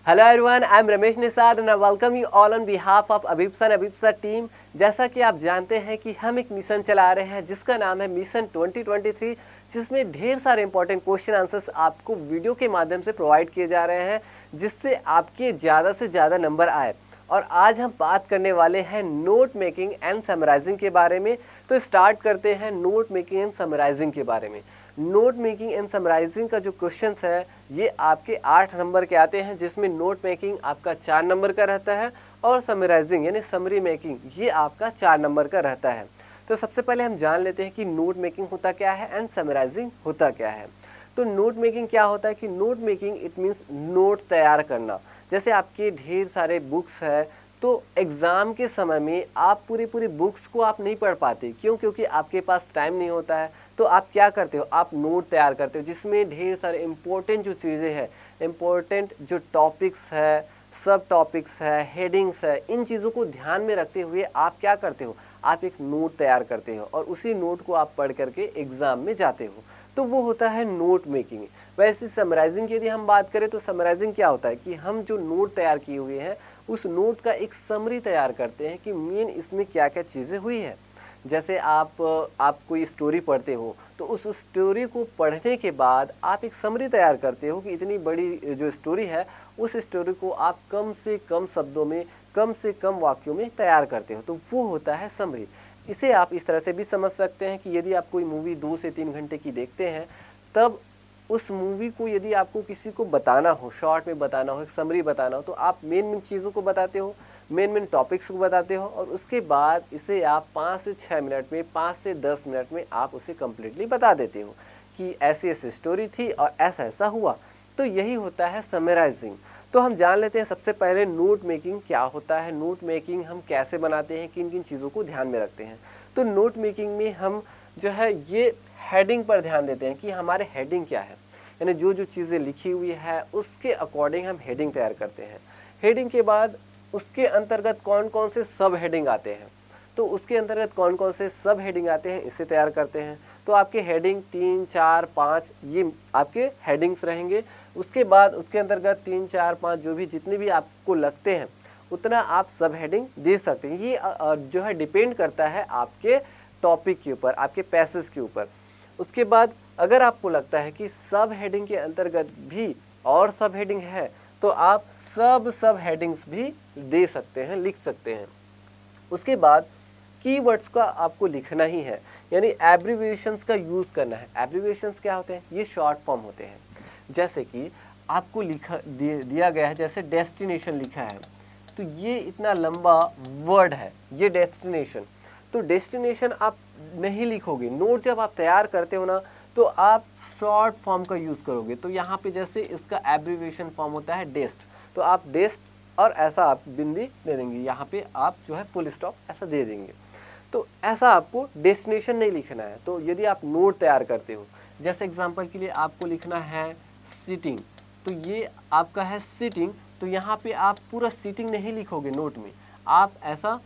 Hello everyone, I am Ramesh Nisad and I welcome you all on behalf of Abhipsa and Abhipsa team। जैसा कि आप जानते हैं कि हम एक मिशन चला रहे हैं जिसका नाम है मिशन 2023, जिसमें ढेर सारे इंपॉर्टेंट क्वेश्चन आंसर्स आपको वीडियो के माध्यम से प्रोवाइड किए जा रहे हैं जिससे आपके ज़्यादा से ज़्यादा नंबर आए। और आज हम बात करने वाले हैं नोट मेकिंग एंड समराइजिंग के बारे में। तो स्टार्ट करते हैं नोट मेकिंग एंड समराइजिंग के बारे में। नोट मेकिंग एंड समराइजिंग का जो क्वेश्चंस है ये आपके 8 नंबर के आते हैं, जिसमें नोट मेकिंग आपका 4 नंबर का रहता है और समराइजिंग यानी समरी मेकिंग ये आपका 4 नंबर का रहता है। तो सबसे पहले हम जान लेते हैं कि नोट मेकिंग होता क्या है एंड समराइजिंग होता क्या है। तो नोट मेकिंग क्या होता है कि note making it means note तैयार करना। जैसे आपके ढेर सारे बुक्स है तो एग्ज़ाम के समय में आप पूरी बुक्स को आप नहीं पढ़ पाते, क्योंकि आपके पास टाइम नहीं होता है। तो आप क्या करते हो, आप नोट तैयार करते हो जिसमें ढेर सारे इम्पोर्टेंट जो चीज़ें हैं, इम्पोर्टेंट जो टॉपिक्स है, सब टॉपिक्स है, हेडिंग्स है, इन चीज़ों को ध्यान में रखते हुए आप क्या करते हो, आप एक नोट तैयार करते हो और उसी नोट को आप पढ़ करके एग्ज़ाम में जाते हो। तो वो होता है नोट मेकिंग। वैसे समराइजिंग की यदि हम बात करें तो समराइजिंग क्या होता है कि हम जो नोट तैयार किए हुए हैं उस नोट का एक समरी तैयार करते हैं कि मेन इसमें क्या क्या चीज़ें हुई है। जैसे आप कोई स्टोरी पढ़ते हो तो उस स्टोरी को पढ़ने के बाद आप एक समरी तैयार करते हो कि इतनी बड़ी जो स्टोरी है उस स्टोरी को आप कम से कम शब्दों में, कम से कम वाक्यों में तैयार करते हो। तो वो होता है समरी। इसे आप इस तरह से भी समझ सकते हैं कि यदि आप कोई मूवी 2 से 3 घंटे की देखते हैं, तब उस मूवी को यदि आपको किसी को बताना हो, शॉर्ट में बताना हो, एक समरी बताना हो, तो आप मेन चीज़ों को बताते हो, मेन टॉपिक्स को बताते हो और उसके बाद इसे आप 5 से 6 मिनट में, 5 से 10 मिनट में आप उसे कम्प्लीटली बता देते हो कि ऐसी ऐसी स्टोरी थी और ऐसा ऐसा हुआ। तो यही होता है समराइजिंग। तो हम जान लेते हैं सबसे पहले नोट मेकिंग क्या होता है, नोट मेकिंग हम कैसे बनाते हैं, किन किन चीज़ों को ध्यान में रखते हैं। तो नोट मेकिंग में हम जो है ये हेडिंग पर ध्यान देते हैं कि हमारे हेडिंग क्या है, यानी जो जो चीज़ें लिखी हुई है उसके अकॉर्डिंग हम हेडिंग तैयार करते हैं। हेडिंग के बाद उसके अंतर्गत कौन कौन से सब हेडिंग आते हैं, तो उसके अंतर्गत कौन कौन से सब हेडिंग आते हैं इसे तैयार करते हैं। तो आपके हेडिंग 3, 4, 5 ये आपके हेडिंग्स रहेंगे। उसके बाद उसके अंतर्गत 3, 4, 5 जो भी जितने भी आपको लगते हैं उतना आप सब हेडिंग दे सकते हैं। ये जो है डिपेंड करता है आपके टॉपिक के ऊपर, आपके पैसेज के ऊपर। उसके बाद अगर आपको लगता है कि सब हेडिंग के अंतर्गत भी और सब हेडिंग है तो आप सब हेडिंग्स भी दे सकते हैं, लिख सकते हैं। उसके बाद कीवर्ड्स का आपको लिखना ही है, यानी एब्रिविएशंस का यूज़ करना है। एब्रिविएशंस क्या होते हैं, ये शॉर्ट फॉर्म होते हैं। जैसे कि आपको दिया गया है, जैसे डेस्टिनेशन लिखा है तो ये इतना लंबा वर्ड है ये डेस्टिनेशन। तो डेस्टिनेशन आप नहीं लिखोगे, नोट जब आप तैयार करते हो ना तो आप शॉर्ट फॉर्म का यूज़ करोगे। तो यहाँ पे जैसे इसका एब्रिविएशन फॉर्म होता है डेस्ट, तो आप डेस्ट और ऐसा आप बिंदी दे देंगे, यहाँ पे आप जो है फुल स्टॉप ऐसा दे देंगे। तो ऐसा आपको डेस्टिनेशन नहीं लिखना है। तो यदि आप नोट तैयार करते हो, जैसे एग्जांपल के लिए आपको लिखना है सीटिंग, तो ये आपका है सीटिंग, तो यहाँ पे आप पूरा सीटिंग नहीं लिखोगे नोट में, आप ऐसा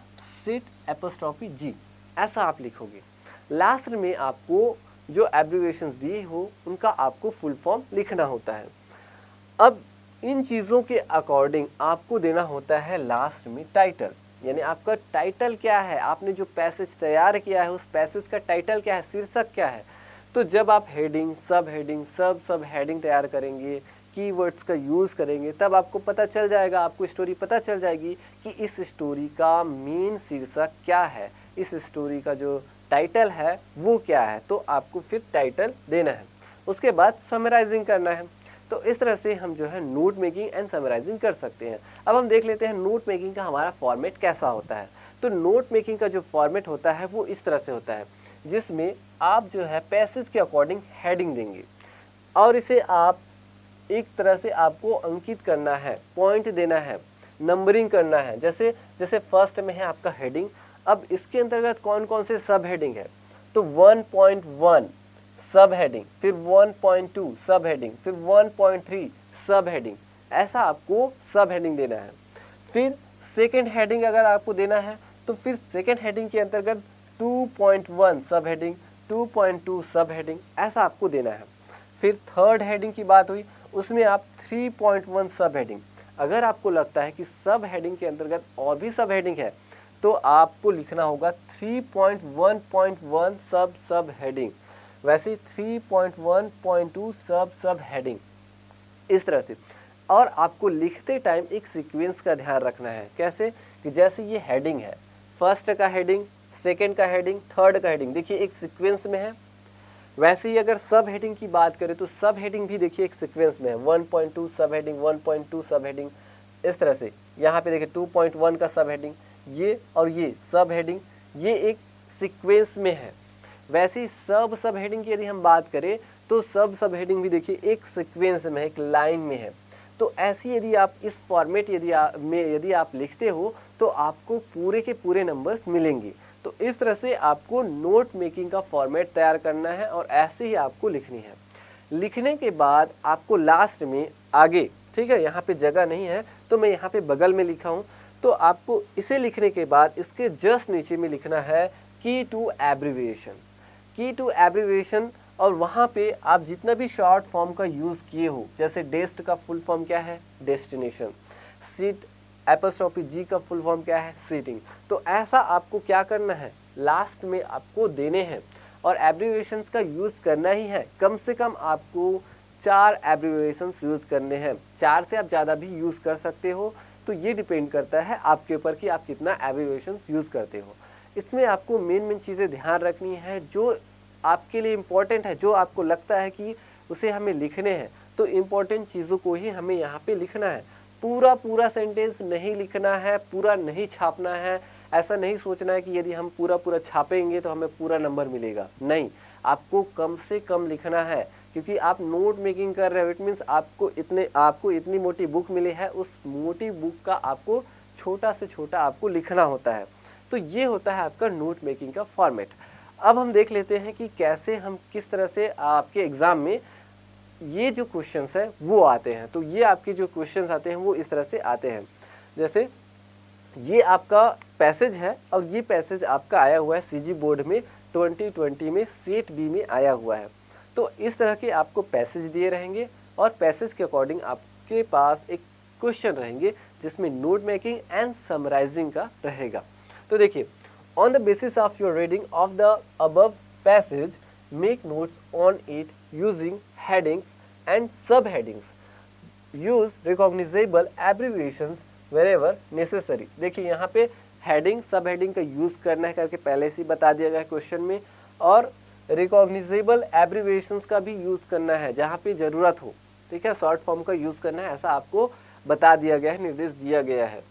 सिट एपोस्ट्रोफी जी ऐसा आप लिखोगे। लास्ट में आपको जो एब्रिविएशंस दिए हो उनका आपको फुल फॉर्म लिखना होता है। अब इन चीज़ों के अकॉर्डिंग आपको देना होता है लास्ट में टाइटल, यानी आपका टाइटल क्या है, आपने जो पैसेज तैयार किया है उस पैसेज का टाइटल क्या है, शीर्षक क्या है। तो जब आप हेडिंग, सब हेडिंग, सब हेडिंग तैयार करेंगे, कीवर्ड्स का यूज़ करेंगे, तब आपको पता चल जाएगा, आपको स्टोरी पता चल जाएगी कि इस स्टोरी का मेन शीर्षक क्या है, इस स्टोरी का जो टाइटल है वो क्या है। तो आपको फिर टाइटल देना है, उसके बाद समराइजिंग करना है। तो इस तरह से हम जो है नोट मेकिंग एंड समराइजिंग कर सकते हैं। अब हम देख लेते हैं नोट मेकिंग का हमारा फॉर्मेट कैसा होता है। तो नोट मेकिंग का जो फॉर्मेट होता है वो इस तरह से होता है, जिसमें आप जो है पैसेज के अकॉर्डिंग हेडिंग देंगे और इसे आप एक तरह से आपको अंकित करना है, पॉइंट देना है, नंबरिंग करना है। जैसे जैसे फर्स्ट में है आपका हेडिंग, अब इसके अंतर्गत कौन कौन से सब हेडिंग है, तो 1.1 सब हेडिंग, फिर 1.2 सब हेडिंग, फिर 1.3 सब हेडिंग, ऐसा आपको सब हेडिंग देना है। फिर सेकेंड हेडिंग अगर आपको देना है तो फिर सेकेंड हेडिंग के अंतर्गत 2.1 सब हेडिंग, 2.2 सब हेडिंग, ऐसा आपको देना है। फिर थर्ड हेडिंग की बात हुई, उसमें आप 3.1 सब हेडिंग। अगर आपको लगता है कि सब हेडिंग के अंतर्गत और भी सब हेडिंग है तो आपको लिखना होगा 3.1.1 सब हेडिंग, वैसे 3.1.2 सब हेडिंग, इस तरह से। और आपको लिखते टाइम एक सीक्वेंस का ध्यान रखना है। कैसे कि जैसे ये हेडिंग है, फर्स्ट का हेडिंग, सेकंड का हेडिंग, थर्ड का हेडिंग, देखिए एक सीक्वेंस में है। वैसे ही अगर सब हेडिंग की बात करें तो सब हेडिंग भी देखिए एक सीक्वेंस में है, 1.2 सब हेडिंग, 1.2 सब हेडिंग, इस तरह से। यहाँ पे देखिए 2.1 का सब हेडिंग, ये और ये सब हेडिंग, ये एक सीक्वेंस में है। वैसे ही सब हेडिंग की यदि हम बात करें तो सब हेडिंग भी देखिए एक सीक्वेंस में है, एक लाइन में है। तो ऐसी यदि आप इस फॉर्मेट यदि आप लिखते हो तो आपको पूरे के पूरे नंबर्स मिलेंगे। तो इस तरह से आपको नोट मेकिंग का फॉर्मेट तैयार करना है और ऐसे ही आपको लिखनी है। लिखने के बाद आपको लास्ट में आगे, ठीक है, यहाँ पे जगह नहीं है तो मैं यहाँ पे बगल में लिखा हूँ, तो आपको इसे लिखने के बाद इसके जस्ट नीचे में लिखना है की टू एब्रीविएशन, की टू एब्रीविएशन। और वहाँ पे आप जितना भी शॉर्ट फॉर्म का यूज़ किए हो, जैसे डेस्ट का फुल फॉर्म क्या है, डेस्टिनेशन, सीट एपोस्ट्रोफी जी का फुल फॉर्म क्या है, सीटिंग, तो ऐसा आपको क्या करना है, लास्ट में आपको देने हैं। और एब्रीविएशंस का यूज़ करना ही है, कम से कम आपको 4 एब्रीविएशंस यूज़ करने हैं। 4 से आप ज़्यादा भी यूज़ कर सकते हो, तो ये डिपेंड करता है आपके ऊपर कि आप कितना एब्रीविएशंस यूज़ करते हो। इसमें आपको मेन चीज़ें ध्यान रखनी है जो आपके लिए इम्पोर्टेंट है, जो आपको लगता है कि उसे हमें लिखने हैं, तो इम्पोर्टेंट चीज़ों को ही हमें यहाँ पे लिखना है। पूरा सेंटेंस नहीं लिखना है, पूरा नहीं छापना है। ऐसा नहीं सोचना है कि यदि हम पूरा छापेंगे तो हमें पूरा नंबर मिलेगा, नहीं, आपको कम से कम लिखना है, क्योंकि आप नोट मेकिंग कर रहे हो। इट मीन्स आपको इतनी मोटी बुक मिली है, उस मोटी बुक का आपको छोटा से छोटा आपको लिखना होता है। तो ये होता है आपका नोट मेकिंग का फॉर्मेट। अब हम देख लेते हैं कि कैसे हम किस तरह से आपके एग्ज़ाम में ये जो क्वेश्चंस है वो आते हैं। तो ये आपके जो क्वेश्चंस आते हैं वो इस तरह से आते हैं, जैसे ये आपका पैसेज है और ये पैसेज आपका आया हुआ है सीजी बोर्ड में 2020 में सेट बी में आया हुआ है। तो इस तरह के आपको पैसेज दिए रहेंगे और पैसेज के अकॉर्डिंग आपके पास एक क्वेश्चन रहेंगे जिसमें नोट मेकिंग एंड समराइजिंग का रहेगा। तो देखिए, on the basis of your reading of the above passage, make notes on it using headings and subheadings. Use recognizable abbreviations wherever necessary. देखिए यहाँ पे हेडिंग सब हेडिंग का यूज़ करना है करके पहले से ही बता दिया गया क्वेश्चन में, और रिकॉग्निजेबल एब्रीविएशंस का भी यूज़ करना है जहाँ पे ज़रूरत हो, ठीक है, शॉर्ट फॉर्म का यूज़ करना है, ऐसा आपको बता दिया गया है, निर्देश दिया गया है।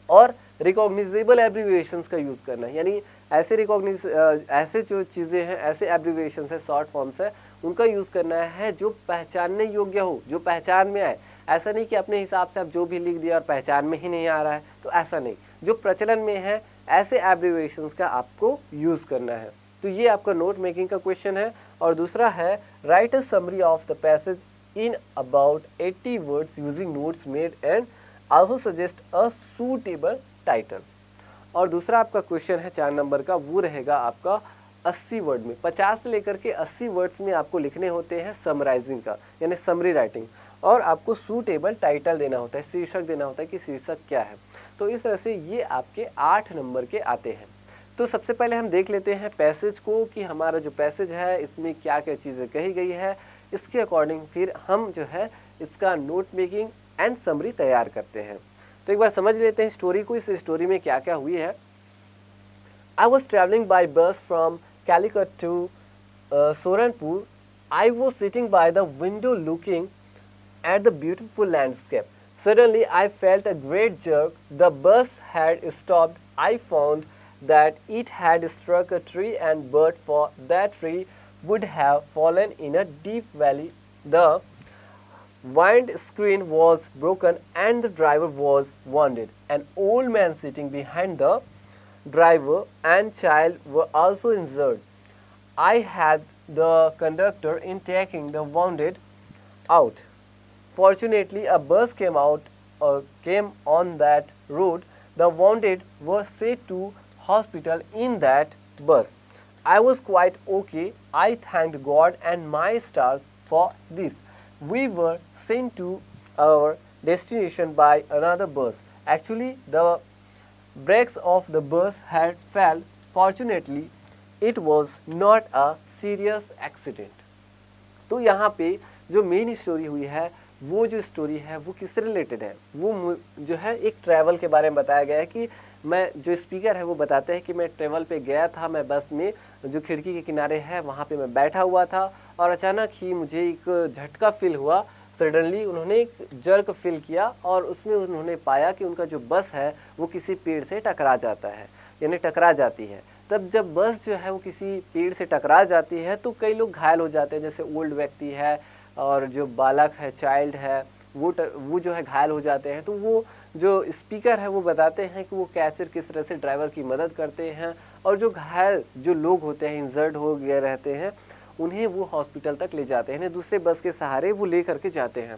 और रिकॉग्निजेबल एब्रीविएशंस का यूज़ करना है, यानी ऐसे जो चीज़ें हैं, ऐसे एब्रीविएशंस है, शॉर्ट फॉर्म्स है, उनका यूज़ करना है जो पहचानने योग्य हो, जो पहचान में आए। ऐसा नहीं कि अपने हिसाब से आप जो भी लिख दिया और पहचान में ही नहीं आ रहा है, तो ऐसा नहीं, जो प्रचलन में है ऐसे एब्रीविएशंस का आपको यूज़ करना है। तो ये आपका नोट मेकिंग का क्वेश्चन है। और दूसरा है right a summary of the passage in about 80 words using notes made and also suggest a suitable title. और दूसरा आपका क्वेश्चन है 4 नंबर का, वो रहेगा आपका 80 वर्ड में, 50 से लेकर के 80 वर्ड्स में आपको लिखने होते हैं समराइजिंग का, यानी समरी राइटिंग, और आपको सूटेबल टाइटल देना होता है, शीर्षक देना होता है कि शीर्षक क्या है। तो इस तरह से ये आपके 8 नंबर के आते हैं। तो सबसे पहले हम देख लेते हैं पैसेज को कि हमारा जो पैसेज है इसमें क्या क्या चीज़ें कही गई है, इसके अकॉर्डिंग फिर हम जो है इसका नोट मेकिंग एंड समरी तैयार करते हैं। तो एक बार समझ लेते हैं स्टोरी को, इस स्टोरी में क्या क्या हुई है। I was travelling by bus from Calicut to Shoranur. I was sitting by the window looking at the beautiful landscape. Suddenly I felt a great jerk. The bus had stopped. I found that it had struck a tree and but for that tree would have fallen in a deep valley. The windscreen was broken and the driver was wounded. An old man sitting behind the driver and child were also injured. I had the conductor in taking the wounded out. Fortunately, a bus came on that road. The wounded were sent to hospital in that bus. I was quite okay. I thanked God and my stars for this. We were sent to our destination by another bus. Actually, the brakes of the bus had failed. Fortunately, it was not a serious accident. तो यहाँ पे जो main story हुई है, वो जो story है वो किससे रिलेटेड है, वो जो है एक ट्रैवल के बारे में बताया गया है कि मैं जो स्पीकर है वो बताते हैं कि मैं ट्रैवल पे गया था, मैं बस में जो खिड़की के किनारे है वहाँ पे मैं बैठा हुआ था और अचानक ही मुझे एक झटका फील हुआ। सडनली उन्होंने एक जर्क फील किया और उसमें उन्होंने पाया कि उनका जो बस है वो किसी पेड़ से टकरा जाता है, यानी टकरा जाती है। तब जब बस जो है वो किसी पेड़ से टकरा जाती है तो कई लोग घायल हो जाते हैं, जैसे ओल्ड व्यक्ति है और जो बालक है, चाइल्ड है, वो जो है घायल हो जाते हैं। तो वो जो स्पीकर है वो बताते हैं कि वो कैचर किस तरह से ड्राइवर की मदद करते हैं और जो घायल जो लोग होते हैं, इंजर्ड हो गए रहते हैं, उन्हें वो हॉस्पिटल तक ले जाते हैं, दूसरे बस के सहारे वो ले करके जाते हैं।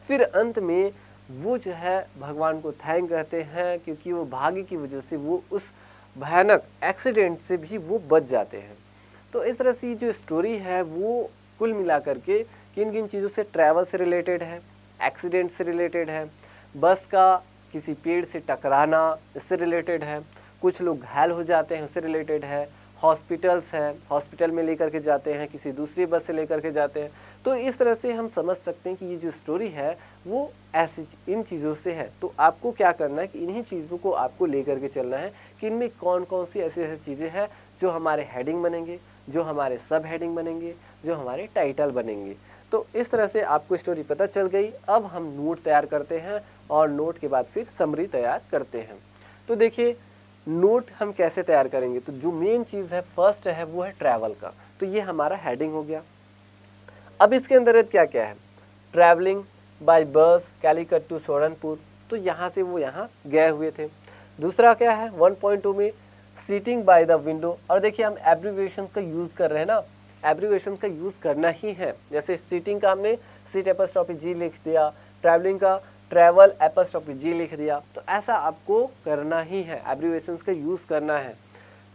फिर अंत में वो जो है भगवान को थैंक कहते हैं क्योंकि वो भाग्य की वजह से वो उस भयानक एक्सीडेंट से भी वो बच जाते हैं। तो इस तरह से जो स्टोरी है वो कुल मिलाकर के किन किन चीज़ों से, ट्रैवल से रिलेटेड है, एक्सीडेंट से रिलेटेड है, बस का किसी पेड़ से टकराना इससे रिलेटेड है, कुछ लोग घायल हो जाते हैं उससे रिलेटेड है, हॉस्पिटल्स है, हॉस्पिटल में लेकर के जाते हैं, किसी दूसरी बस से लेकर के जाते हैं। तो इस तरह से हम समझ सकते हैं कि ये जो स्टोरी है वो ऐसी इन चीज़ों से है। तो आपको क्या करना है कि इन्हीं चीज़ों को आपको लेकर के चलना है कि इनमें कौन कौन सी ऐसी ऐसी चीज़ें हैं जो हमारे हेडिंग बनेंगे, जो हमारे सब हेडिंग बनेंगे, जो हमारे टाइटल बनेंगे। तो इस तरह से आपको स्टोरी पता चल गई। अब हम नोट तैयार करते हैं और नोट के बाद फिर समरी तैयार करते हैं। तो देखिए नोट हम कैसे तैयार करेंगे। तो जो मेन चीज़ है फर्स्ट है वो है ट्रैवल का। तो ये हमारा हेडिंग हो गया। अब इसके अंदर क्या क्या है, ट्रैवलिंग बाय बस कैलीकट टू सहारनपुर, तो यहाँ से वो यहाँ गए हुए थे। दूसरा क्या है 1.2 में सीटिंग बाय द विंडो, और देखिए हम एब्रीविएशंस का यूज़ कर रहे हैं ना, एब्रीविएशन का यूज़ करना ही है। जैसे सीटिंग का हमने सीट एपॉस्ट्रोफी जी लिख दिया, ट्रैवलिंग का ट्रैवल एपॉस्ट्रोफी जी लिख दिया। तो ऐसा आपको करना ही है, एब्रीविएशंस का यूज़ करना है।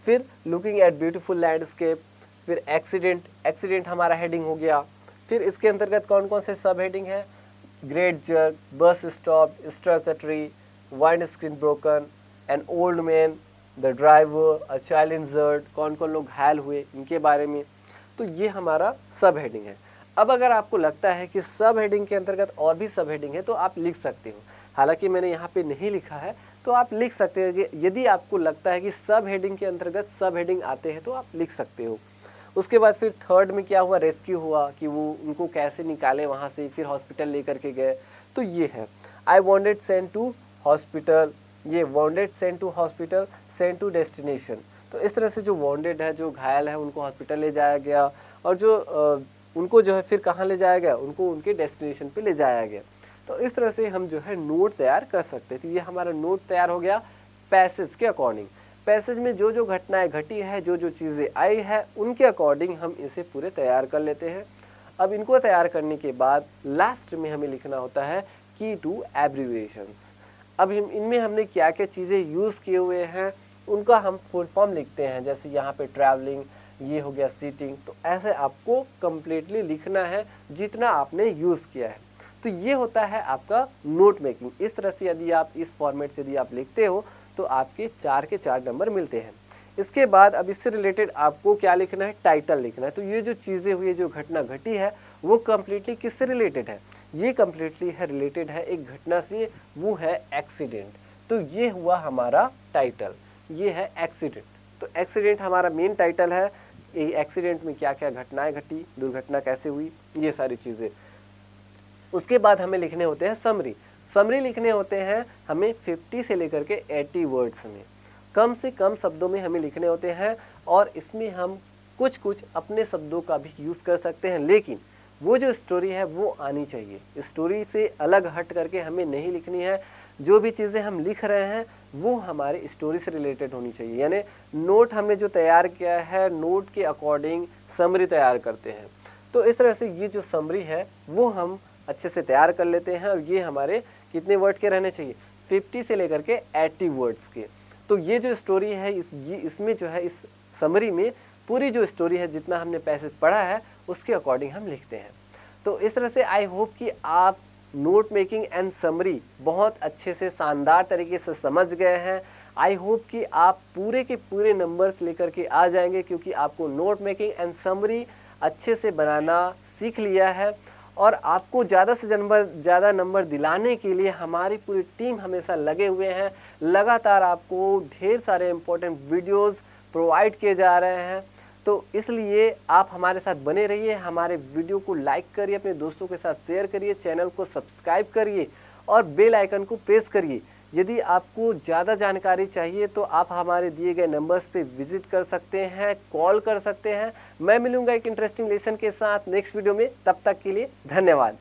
फिर लुकिंग एट ब्यूटीफुल लैंडस्केप, फिर एक्सीडेंट, एक्सीडेंट हमारा हेडिंग हो गया। फिर इसके अंतर्गत कौन कौन से सब हेडिंग है, great jerk, bus stop, struck a tree, wind screen broken, an old man, the driver, a child injured, कौन कौन लोग घायल हुए इनके बारे में। तो ये हमारा सब हेडिंग है। अब अगर आपको लगता है कि सब हेडिंग के अंतर्गत और भी सब हेडिंग है तो आप लिख सकते हो। हालांकि मैंने यहाँ पे नहीं लिखा है, तो आप लिख सकते हो कि यदि आपको लगता है कि सब हेडिंग के अंतर्गत सब हेडिंग आते हैं तो आप लिख सकते हो। उसके बाद फिर थर्ड में क्या हुआ, रेस्क्यू हुआ कि वो उनको कैसे निकाले वहाँ से, फिर हॉस्पिटल लेकर के गए। तो ये है I wanted send to hospital, ये wanted send to hospital, send to destination. तो इस तरह से जो वांटेड है, जो घायल है, उनको हॉस्पिटल ले जाया गया और जो उनको जो है फिर कहाँ ले जाया गया, उनको उनके डेस्टिनेशन पे ले जाया गया। तो इस तरह से हम जो है नोट तैयार कर सकते हैं। तो ये हमारा नोट तैयार हो गया पैसेज के अकॉर्डिंग। पैसेज में जो जो घटनाएं घटी है, जो जो चीज़ें आई है, उनके अकॉर्डिंग हम इसे पूरे तैयार कर लेते हैं। अब इनको तैयार करने के बाद लास्ट में हमें लिखना होता है की टू एब्रीविएशंस। अब इनमें हमने क्या क्या चीज़ें यूज़ किए हुए हैं उनका हम फुल फॉर्म लिखते हैं। जैसे यहाँ पे ट्रैवलिंग, ये हो गया सीटिंग। तो ऐसे आपको कंप्लीटली लिखना है जितना आपने यूज़ किया है। तो ये होता है आपका नोट मेकिंग। इस तरह से यदि आप इस फॉर्मेट से यदि आप लिखते हो तो आपके 4 के 4 नंबर मिलते हैं। इसके बाद अब इससे रिलेटेड आपको क्या लिखना है, टाइटल लिखना है। तो ये जो चीज़ें हुई, जो घटना घटी है, वो कम्प्लीटली किससे रिलेटेड है, ये कम्प्लीटली है रिलेटेड है एक घटना से, वो है एक्सीडेंट। तो ये हुआ हमारा टाइटल, ये है एक्सीडेंट। तो एक्सीडेंट हमारा मेन टाइटल है। एक्सीडेंट में क्या क्या घटनाएं घटी, दुर्घटना कैसे हुई, ये सारी चीज़ें। उसके बाद हमें लिखने होते हैं समरी। समरी लिखने होते हैं हमें 50 से लेकर के 80 वर्ड्स में, कम से कम शब्दों में हमें लिखने होते हैं। और इसमें हम कुछ कुछ अपने शब्दों का भी यूज़ कर सकते हैं, लेकिन वो जो स्टोरी है वो आनी चाहिए। स्टोरी से अलग हट करके हमें नहीं लिखनी है। जो भी चीज़ें हम लिख रहे हैं वो हमारे स्टोरी से रिलेटेड होनी चाहिए। यानी नोट हमने जो तैयार किया है, नोट के अकॉर्डिंग समरी तैयार करते हैं। तो इस तरह से ये जो समरी है वो हम अच्छे से तैयार कर लेते हैं। और ये हमारे कितने वर्ड के रहने चाहिए, 50 से लेकर के 80 वर्ड्स के। तो ये जो स्टोरी है इसमें जो है इस समरी में पूरी जो स्टोरी है, जितना हमने पैसेज पढ़ा है उसके अकॉर्डिंग हम लिखते हैं। तो इस तरह से आई होप कि आप नोट मेकिंग एंड समरी बहुत अच्छे से शानदार तरीके से समझ गए हैं। आई होप कि आप पूरे के पूरे नंबर्स लेकर के आ जाएंगे, क्योंकि आपको नोट मेकिंग एंड समरी अच्छे से बनाना सीख लिया है। और आपको ज़्यादा से ज़्यादा नंबर दिलाने के लिए हमारी पूरी टीम हमेशा लगे हुए हैं। लगातार आपको ढेर सारे इम्पोर्टेंट वीडियोस प्रोवाइड किए जा रहे हैं, तो इसलिए आप हमारे साथ बने रहिए। हमारे वीडियो को लाइक करिए, अपने दोस्तों के साथ शेयर करिए, चैनल को सब्सक्राइब करिए और बेल आइकन को प्रेस करिए। यदि आपको ज़्यादा जानकारी चाहिए तो आप हमारे दिए गए नंबर्स पे विजिट कर सकते हैं, कॉल कर सकते हैं। मैं मिलूंगा एक इंटरेस्टिंग लेसन के साथ नेक्स्ट वीडियो में। तब तक के लिए धन्यवाद।